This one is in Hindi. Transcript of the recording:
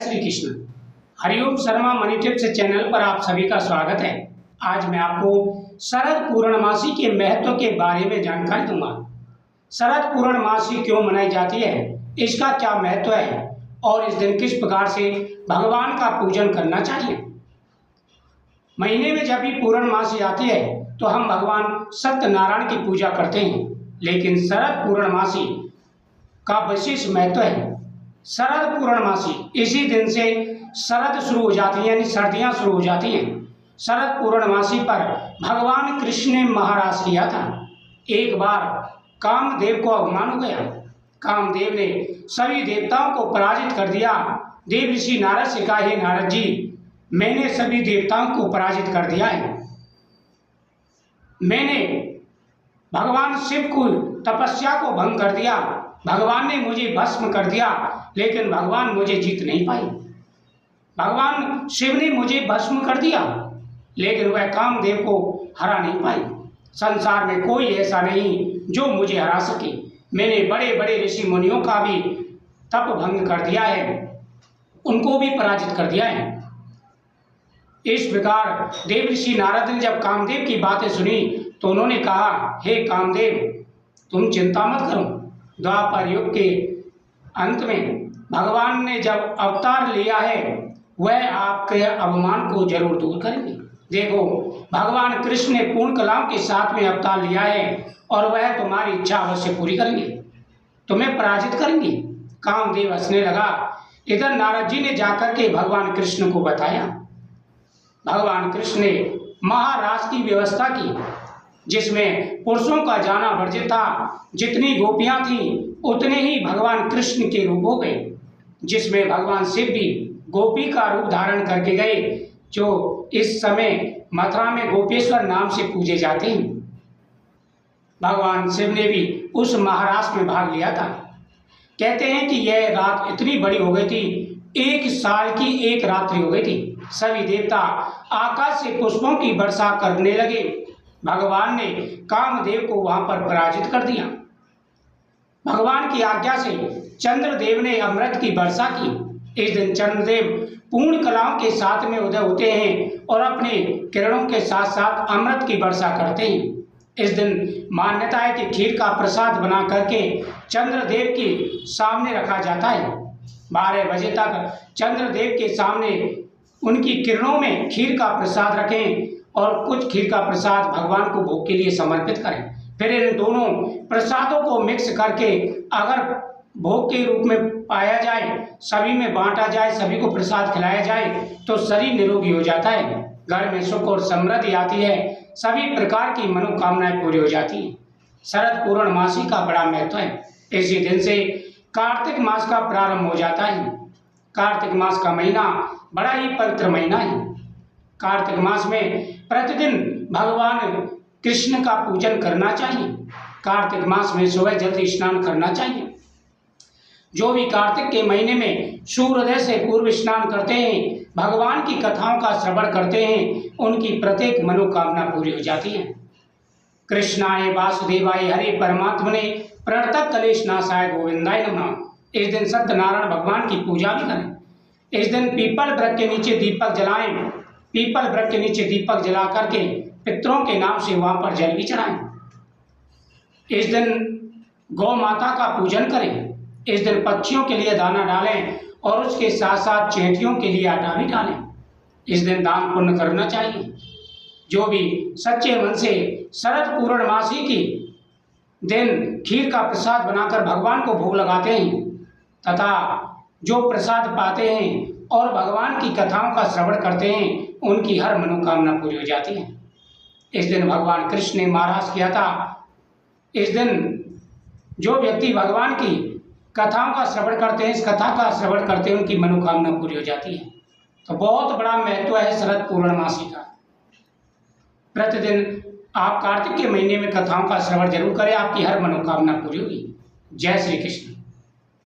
Shri Krishna. Hariom Sharma money tips channel पर आप सभी का स्वागत है। आज मैं आपको शरद पूर्णमासी के महत्व के बारे में जानकारी दूंगा। शरद पूर्णमासी क्यों मनाई जाती है, इसका क्या महत्व है और इस दिन किस प्रकार से भगवान का पूजन करना चाहिए। महीने में जब भी पूर्णमासी आती है तो हम भगवान सत्यनारायण की पूजा करते हैं, लेकिन शरद पूर्णमासी का विशेष महत्व है। शरद पूर्णमासी, इसी दिन से शरद शुरू हो जाती है, यानी सर्दियां शुरू हो जाती हैं। शरद पूर्णमासी पर भगवान कृष्ण ने महाराज किया था। एक बार कामदेव को अवमान हो गया। कामदेव ने सभी देवताओं को पराजित कर दिया। देव ऋषि नारद से कहा, हे नारद जी, मैंने सभी देवताओं को पराजित कर दिया है। मैंने भगवान शिव को तपस्या को भंग कर दिया। भगवान ने मुझे भस्म कर दिया, लेकिन भगवान मुझे जीत नहीं पाई। भगवान शिव ने मुझे भस्म कर दिया, लेकिन वह कामदेव को हरा नहीं पाई। संसार में कोई ऐसा नहीं जो मुझे हरा सके। मैंने बड़े बड़े ऋषि मुनियों का भी तप भंग कर दिया है, उनको भी पराजित कर दिया है। इस प्रकार देव ऋषि नारद ने जब कामदेव की बातें सुनी तो उन्होंने कहा, हे कामदेव, तुम चिंता मत करो। द्वापर युग के अंत में भगवान ने जब अवतार लिया है, वह आपके अवमान को जरूर दूर करेंगे। देखो, भगवान कृष्ण ने पूर्ण कलाओं के साथ में अवतार लिया है और वह तुम्हारी इच्छा अवश्य पूरी करेंगे, तुम्हें पराजित करेंगे। कामदेव हंसने लगा। इधर नारद जी ने जाकर के भगवान कृष्ण को बताया। भगवान कृष्ण ने महाराज की व्यवस्था की, जिसमें पुरुषों का जाना वर्जित था। जितनी गोपियां थीं उतने ही भगवान कृष्ण के रूप हो गए, जिसमें भगवान शिव भी गोपी का रूप धारण करके गए, जो इस समय मथुरा में गोपेश्वर नाम से पूजे जाते हैं। भगवान शिव ने भी उस महाराज में भाग लिया था। कहते हैं कि यह रात इतनी बड़ी हो गई थी, 1 साल की एक रात्रि हो गई थी। सभी देवता आकाश से पुष्पों की वर्षा करने लगे। भगवान ने कामदेव को वहां पर पराजित कर दिया। भगवान की आज्ञा से चंद्रदेव ने अमृत की वर्षा की। इस दिन चंद्रदेव पूर्ण कलाओं के साथ में उदय होते हैं और अपने किरणों के साथ साथ अमृत की वर्षा करते हैं। इस दिन मान्यता है कि खीर का प्रसाद बना करके चंद्रदेव के सामने रखा जाता है। 12 बजे तक चंद्रदेव के सामने उनकी किरणों में खीर का प्रसाद रखें और कुछ खीर का प्रसाद भगवान को भोग के लिए समर्पित करें। फिर इन दोनों प्रसादों को मिक्स करके अगर भोग के रूप में पाया जाए, सभी में बांटा जाए, सभी को प्रसाद खिलाया जाए, तो शरीर निरोगी हो जाता है, घर में सुख और समृद्धि आती है, सभी प्रकार की मनोकामनाएं पूरी हो जाती हैं। शरद पूर्णमासी का बड़ा महत्व है। इसी दिन से कार्तिक मास का प्रारंभ हो जाता है। कार्तिक मास का महीना बड़ा ही पवित्र महीना है। कार्तिक मास में प्रतिदिन भगवान कृष्ण का पूजन करना चाहिए। कार्तिक मास में सुबह जल्दी स्नान करना चाहिए। जो भी कार्तिक के महीने में सूर्योदय से पूर्व स्नान करते हैं, भगवान की कथाओं का श्रवण करते हैं, उनकी प्रत्येक मनोकामना पूरी हो जाती है। कृष्णाय वासुदेवाय हरे परमात्मने प्रणतः कलेश नाशाय गोविंदाय नमः। इस दिन सत्यनारायण भगवान की पूजा भी करें। इस दिन पीपल वृक्ष के नीचे दीपक जलाएं। पीपल वृक्ष के नीचे दीपक जला करके पितरों के नाम से वहां पर जल भी चढ़ाएं। इस दिन गौ माता का पूजन करें। इस दिन पक्षियों के लिए दाना डालें और उसके साथ साथ चींटियों के लिए आटा भी डालें। इस दिन दान पुण्य करना चाहिए। जो भी सच्चे मन से शरद पूर्णमासी की दिन खीर का प्रसाद बनाकर भगवान को भोग लगाते हैं तथा जो प्रसाद पाते हैं और भगवान की कथाओं का श्रवण करते हैं, उनकी हर मनोकामना पूरी हो जाती है। इस दिन भगवान कृष्ण ने महाराज किया था। इस दिन जो व्यक्ति भगवान की कथाओं का श्रवण करते हैं, इस कथा का श्रवण करते हैं, उनकी मनोकामना पूरी हो जाती है। तो बहुत बड़ा महत्व है शरद पूर्णमासी का। प्रतिदिन आप कार्तिक के महीने में कथाओं का श्रवण जरूर करें, आपकी हर मनोकामना पूरी होगी। जय श्री कृष्ण।